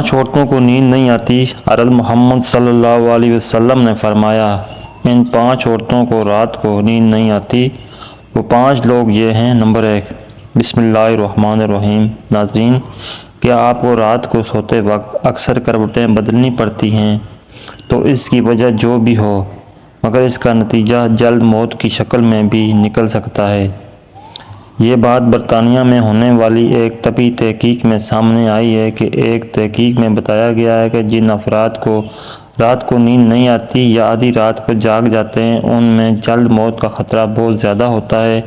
5 عورتوں کو نیند نہیں آتی۔ حضرت محمد صلی اللہ علیہ وسلم نے فرمایا ان 5 عورتوں کو رات کو نیند نہیں آتی۔ وہ 5 لوگ یہ ہیں۔ نمبر 1، بسم اللہ الرحمن الرحیم۔ ناظرین، کیا آپ کو رات کو سوتے وقت اکثر کروٹیں بدلنی پڑتی ہیں؟ تو اس کی وجہ جو بھی ہو، مگر اس کا نتیجہ جلد موت کی شکل میں بھی نکل سکتا ہے۔ یہ بات برطانیہ میں ہونے والی ایک طبی تحقیق میں سامنے آئی ہے کہ ایک تحقیق میں بتایا گیا ہے کہ جن افراد کو رات کو نیند نہیں آتی یا آدھی رات کو جاگ جاتے ہیں ان میں جلد موت کا خطرہ بہت زیادہ ہوتا ہے۔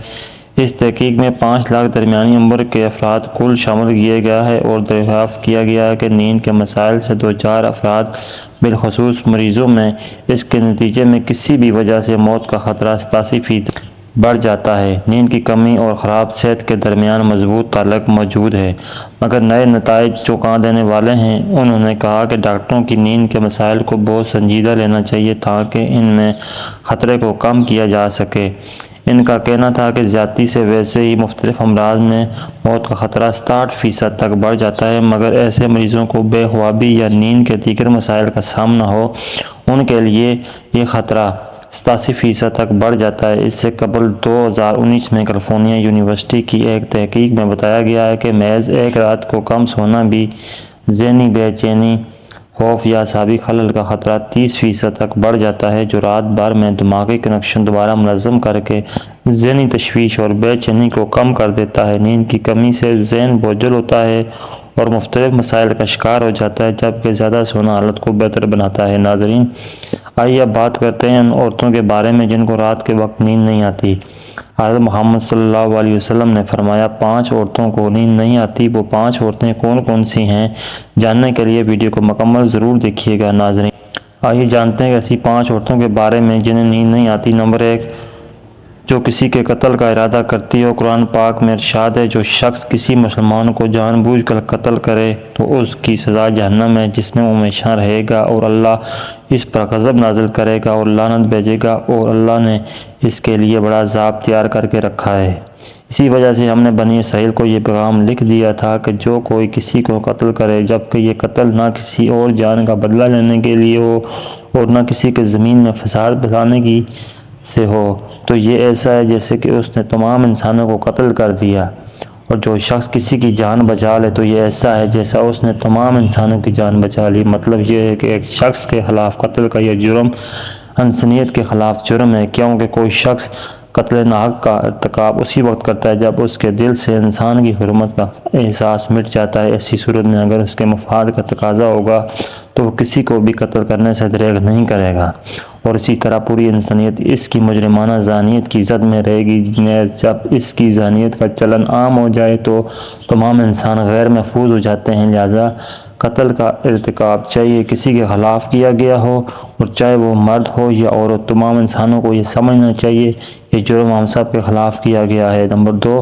اس تحقیق میں 5 لاکھ درمیانی عمر کے افراد کل شامل کیے گیا ہے اور دریافت کیا گیا ہے کہ نیند کے مسائل سے دوچار افراد بالخصوص مریضوں میں اس کے نتیجے میں کسی بھی وجہ سے موت کا خطرہ 87% بڑھ جاتا ہے۔ نیند کی کمی اور خراب صحت کے درمیان مضبوط تعلق موجود ہے، مگر نئے نتائج چونکا دینے والے ہیں۔ انہوں نے کہا کہ ڈاکٹروں کی نیند کے مسائل کو بہت سنجیدہ لینا چاہیے تاکہ ان میں خطرے کو کم کیا جا سکے۔ ان کا کہنا تھا کہ زیادتی سے ویسے ہی مختلف امراض میں موت کا خطرہ 67% تک بڑھ جاتا ہے، مگر ایسے مریضوں کو بے خوابی یا نیند کے دیگر مسائل کا سامنا ہو ان کے لیے یہ خطرہ 87% تک بڑھ جاتا ہے۔ اس سے قبل 2019 میں کیلیفورنیا یونیورسٹی کی ایک تحقیق میں بتایا گیا ہے کہ محض ایک رات کو کم سونا بھی ذہنی بے چینی، خوف یا اعصابی خلل کا خطرہ 30% تک بڑھ جاتا ہے، جو رات بھر میں دماغی کنکشن دوبارہ منظم کر کے ذہنی تشویش اور بے چینی کو کم کر دیتا ہے۔ نیند کی کمی سے ذہن بوجھل ہوتا ہے اور مختلف مسائل کا شکار ہو جاتا ہے، جبکہ زیادہ سونا حالت کو بہتر بناتا ہے۔ ناظرین، آئیے اب بات کرتے ہیں ان عورتوں کے بارے میں جن کو رات کے وقت نیند نہیں آتی۔ حضرت محمد صلی اللہ علیہ وسلم نے فرمایا 5 عورتوں کو نیند نہیں آتی۔ وہ 5 عورتیں کون کون سی ہیں؟ جاننے کے لیے ویڈیو کو مکمل ضرور دیکھیے گا۔ ناظرین، آئیے جانتے ہیں کہ ایسی 5 عورتوں کے بارے میں جنہیں نیند نہیں آتی۔ نمبر 1، جو کسی کے قتل کا ارادہ کرتی ہو۔ قرآن پاک میں ارشاد ہے جو شخص کسی مسلمان کو جان بوجھ کر قتل کرے تو اس کی سزا جہنم ہے جس میں وہ ہمیشہ رہے گا اور اللہ اس پر غضب نازل کرے گا اور لعنت بھیجے گا، اور اللہ نے اس کے لیے بڑا عذاب تیار کر کے رکھا ہے۔ اسی وجہ سے ہم نے بنی اسرائیل کو یہ پیغام لکھ دیا تھا کہ جو کوئی کسی کو قتل کرے جبکہ یہ قتل نہ کسی اور جان کا بدلہ لینے کے لیے ہو اور نہ کسی کے زمین میں فساد پھیلانے کی سے ہو تو یہ ایسا ہے جیسے کہ اس نے تمام انسانوں کو قتل کر دیا، اور جو شخص کسی کی جان بچا لے تو یہ ایسا ہے جیسا اس نے تمام انسانوں کی جان بچا لی۔ مطلب یہ ہے کہ ایک شخص کے خلاف قتل کا یہ جرم انسانیت کے خلاف جرم ہے، کیونکہ کوئی شخص قتل ناحق کا ارتکاب اسی وقت کرتا ہے جب اس کے دل سے انسان کی حرمت کا احساس مٹ جاتا ہے۔ ایسی صورت میں اگر اس کے مفاد کا تقاضا ہوگا تو وہ کسی کو بھی قتل کرنے سے دریغ نہیں کرے گا، اور اسی طرح پوری انسانیت اس کی مجرمانہ ذہنیت کی زد میں رہے گی۔ جب اس کی ذہنیت کا چلن عام ہو جائے تو تمام انسان غیر محفوظ ہو جاتے ہیں۔ لہذا قتل کا ارتکاب چاہے کسی کے خلاف کیا گیا ہو اور چاہے وہ مرد ہو یا عورت، تمام انسانوں کو یہ سمجھنا چاہیے یہ جرم ہم سب کے خلاف کیا گیا ہے۔ نمبر 2،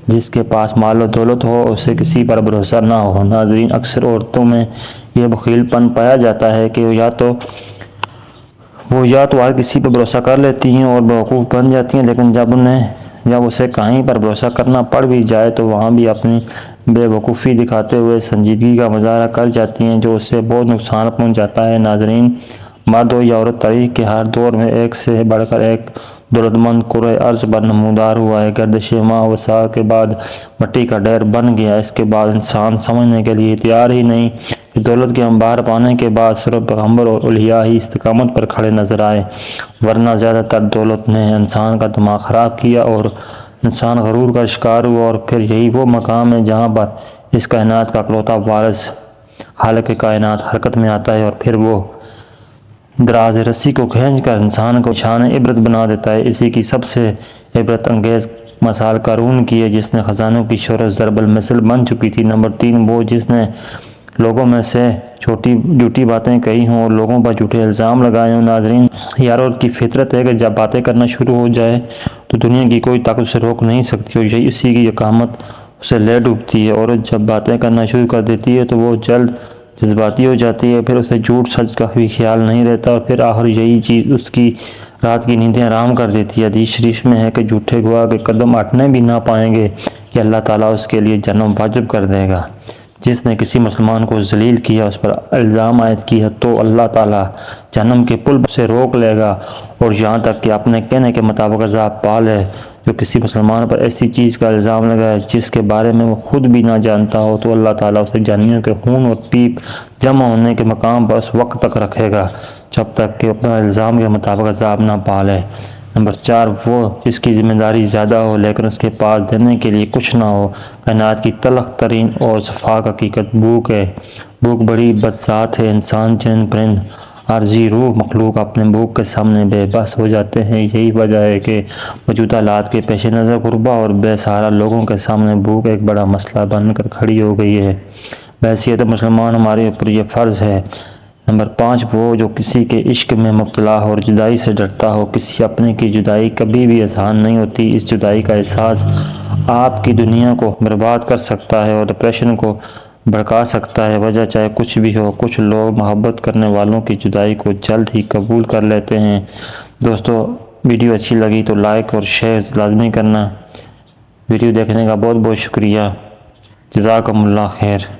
جس کے پاس مال و دولت ہو اسے کسی پر بھروسہ نہ ہو۔ ناظرین، اکثر عورتوں میں یہ بخیل پن پایا جاتا ہے کہ وہ یا تو ہر کسی پر بھروسہ کر لیتی ہیں اور بیوقوف بن جاتی ہیں، لیکن جب اسے کہیں پر بھروسہ کرنا پڑ بھی جائے تو وہاں بھی اپنی بے وقوفی دکھاتے ہوئے سنجیدگی کا مظاہرہ کر جاتی ہیں، جو اسے بہت نقصان پہنچ جاتا ہے۔ ناظرین، مرد ہو یا عورت، تاریخ کے ہر دور میں ایک سے بڑھ کر ایک دولت مند کرۂ ارض پر نمودار ہوا ہے۔ گردش ماہ وسع کے بعد مٹی کا ڈھیر بن گیا۔ اس کے بعد انسان سمجھنے کے لیے تیار ہی نہیں کہ دولت کے انبار پانے کے بعد صرف پیغمبر اور اولیاء ہی استقامت پر کھڑے نظر آئے، ورنہ زیادہ تر دولت نے انسان کا دماغ خراب کیا اور انسان غرور کا شکار ہوا، اور پھر یہی وہ مقام ہے جہاں پر اس کائنات کا اکلوتا وارث خالق کائنات حرکت میں آتا ہے اور پھر وہ دراز رسی کو کھینچ کر انسان کو نشان عبرت بنا دیتا ہے۔ اسی کی سب سے عبرت انگیز مثال قارون کی ہے جس نے خزانوں کی شہرت ضرب المثل بن چکی تھی۔ نمبر 3، وہ جس نے لوگوں میں سے جھوٹی باتیں کہی ہوں اور لوگوں پر جھوٹے الزام لگائے ہوں۔ ناظرین، یار اور کی فطرت ہے کہ جب باتیں کرنا شروع ہو جائے تو دنیا کی کوئی طاقت اسے روک نہیں سکتی، اور یہی اسی کی اقامت اسے لے ڈوبتی ہے۔ اور جب باتیں کرنا شروع کر دیتی ہے تو وہ جلد جذباتی ہو جاتی ہے، پھر اسے جھوٹ سچ کا بھی خیال نہیں رہتا، اور پھر آخر یہی چیز اس کی رات کی نیندیں حرام کر دیتی ہے۔ حدیث شریف میں ہے کہ جھوٹے گواہ کے قدم ہٹنے بھی نہ پائیں گے کہ اللہ تعالیٰ اس کے لیے جہنم واجب کر دے گا۔ جس نے کسی مسلمان کو ذلیل کیا، اس پر الزام عائد کیا، تو اللہ تعالیٰ جہنم کے پل سے روک لے گا، اور یہاں تک کہ اپنے کہنے کے مطابق عذاب پا لے۔ جو کسی مسلمان پر ایسی چیز کا الزام لگائے جس کے بارے میں وہ خود بھی نہ جانتا ہو، تو اللہ تعالیٰ اسے جہنمیوں کے خون اور پیپ جمع ہونے کے مقام پر اس وقت تک رکھے گا جب تک کہ اپنا الزام کے مطابق عذاب نہ پا لے۔ نمبر 4، وہ جس کی ذمہ داری زیادہ ہو لیکن اس کے پاس دینے کے لیے کچھ نہ ہو۔ کائنات کی تلخ ترین اور شفاف حقیقت بھوک ہے۔ بھوک بڑی بدذات ہے۔ انسان، جن، پرند، عارضی روح مخلوق اپنے بھوک کے سامنے بے بس ہو جاتے ہیں۔ یہی وجہ ہے کہ موجودہ حالات کے پیش نظر غربا اور بے سہارا لوگوں کے سامنے بھوک ایک بڑا مسئلہ بن کر کھڑی ہو گئی ہے۔ بحیثیت مسلمان ہمارے اوپر یہ فرض ہے۔ نمبر 5، وہ جو کسی کے عشق میں مبتلا ہو اور جدائی سے ڈرتا ہو۔ کسی اپنے کی جدائی کبھی بھی آسان نہیں ہوتی۔ اس جدائی کا احساس آپ کی دنیا کو برباد کر سکتا ہے اور ڈپریشن کو بھڑکا سکتا ہے۔ وجہ چاہے کچھ بھی ہو، کچھ لوگ محبت کرنے والوں کی جدائی کو جلد ہی قبول کر لیتے ہیں۔ دوستو، ویڈیو اچھی لگی تو لائک اور شیئر لازمی کرنا۔ ویڈیو دیکھنے کا بہت بہت شکریہ۔ جزاکم اللہ خیر۔